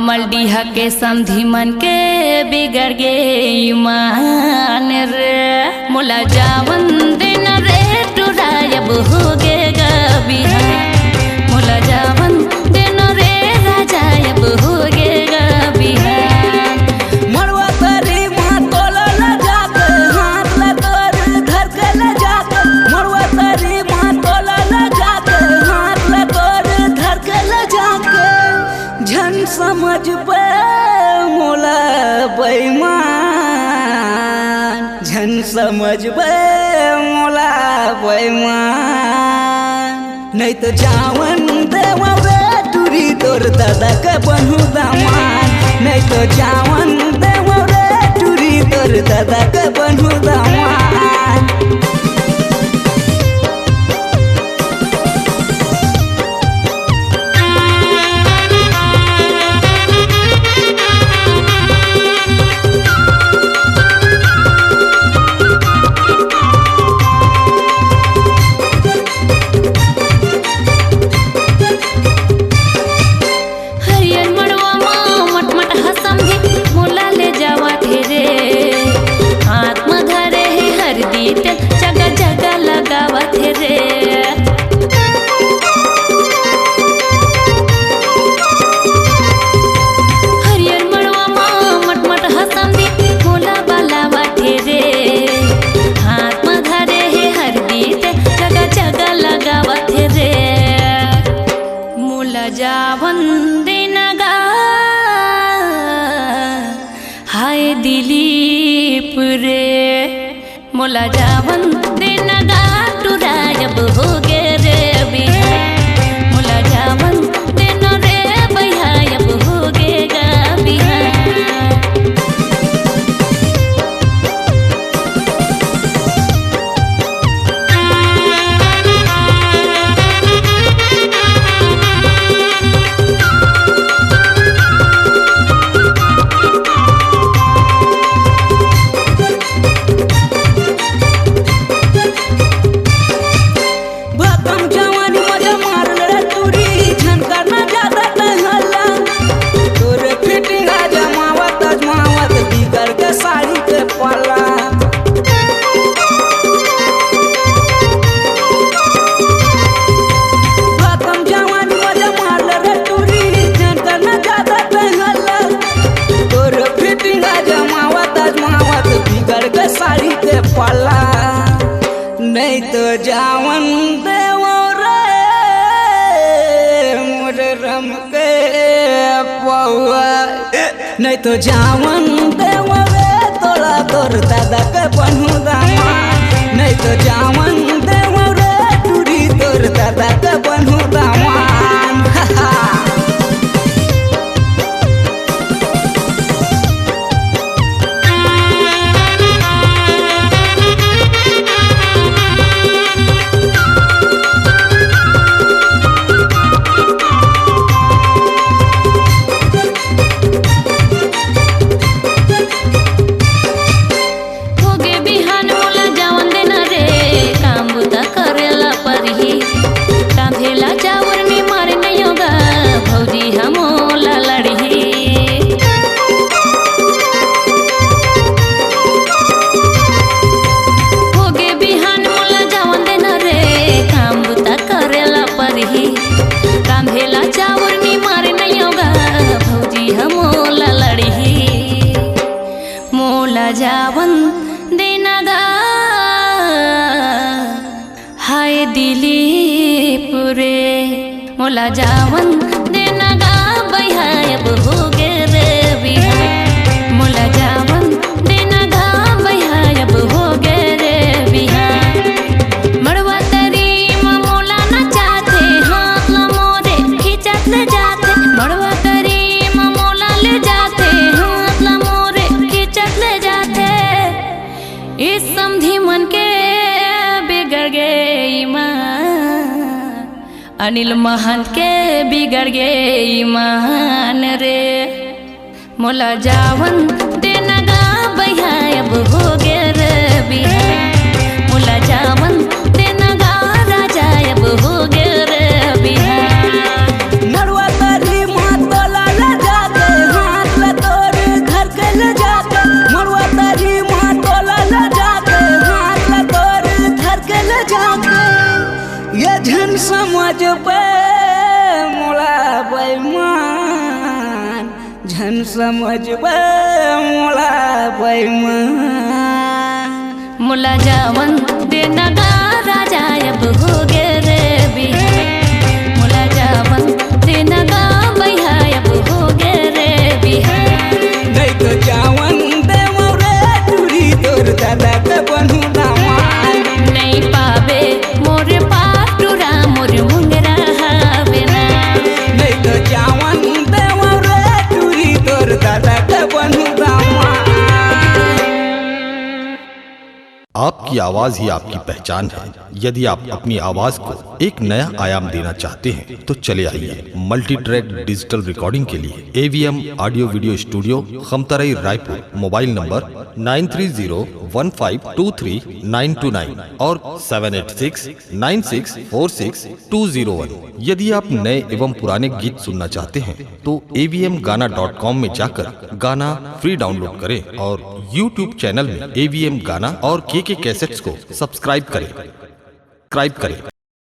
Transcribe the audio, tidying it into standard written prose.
कमल डीहा के समधी मन के बिगड़ गे ईमान रे। मोला जावन दिन रे टुरायब हो गे बिहान। मोला जावन दिन रे राजायब हो गे बिहान। मरवा तरी माँ तोला लगा के हाथ लगा धर के ले जाके। मरवा तरी माँ तोला लगा के हाथ लगा धर के ले जाके। झन समझ पे मोला बेईमान। झन समझ पे मोला बेईमान। नहीं तो जावन देवा रे टूरी तोर दादा के बनू दामान। नहीं तो जावन देवा रे टूरी तोर दादा के बनू दामान। जगह जगह लगावत रे। हरियर मड़वा माँ मटमट हसंदी मोला बलावत रे। हाथ में धरे है हरदी जगह जगह लगावत रे। मोला जावन दिनगा हाय दिलीप रे। मोला जावन दिन गा टुरायब हो गे रे बिहान। मोला जावन दिन रे बहायब हो गे गा बिहान। नहीं तो जावन देवो रे मोर रम के पौआ। नहीं तो जावन देवो रे तोला तोर दादा के बनू दामान। नहीं तो जावन देवो रे टूरी तोर दादा के बनू दामान। जावन दिनगा हाय दिलीप रे। मोला जावन दिनगा बहायब हो गे रे बिहान। मोला जावन दिनगा बहायब हो गे रे बिहान। मड़वा तरी माँ मोला नचाथे हाथ ला मोरे खिंचत ले जाथे। मड़वा तरी माँ मोला ले जाथे हाथ ला मोरे खिंचत ले जाथे। इस समधी मन के बिगड़ गे ईमान। अनिल महंत के बिगड़ गे ईमान रे। मोला जावन दिनगा बहायब हो गे रे बिहान। मोला जावन दिनगा राजायब हो गे रे बिहान। मरवा तरी माँ तोला लगा के झन समझबे मोला बेईमान। मोला जावन देना गा राजा अब हो गे रे बिहान। मोला जावन देना गा भैया अब हो गे रे बिहान। नहीं तो जावन देवो रे टूरी तोर दादा के बनू दामान। नहीं पावे मोरे पाटुरा मोर मुंगरा हावे ना। नहीं तो जावन देवो रे टूरी तोर दादा के बनू दामान। आपकी आवाज ही आपकी पहचान है। यदि आप अपनी आवाज को एक नया आयाम देना चाहते हैं तो चले आइए मल्टी ट्रैक डिजिटल रिकॉर्डिंग के लिए AVM audio video studio Khamtarai Raipur. Mobile number 9301523929 और 7869646201। यदि आप नए एवं पुराने गीत सुनना चाहते हैं तो avmgana.com में जाकर गाना फ्री डाउनलोड करें और YouTube चैनल में AVM गाना और KK कैसेट्स को सब्सक्राइब करें।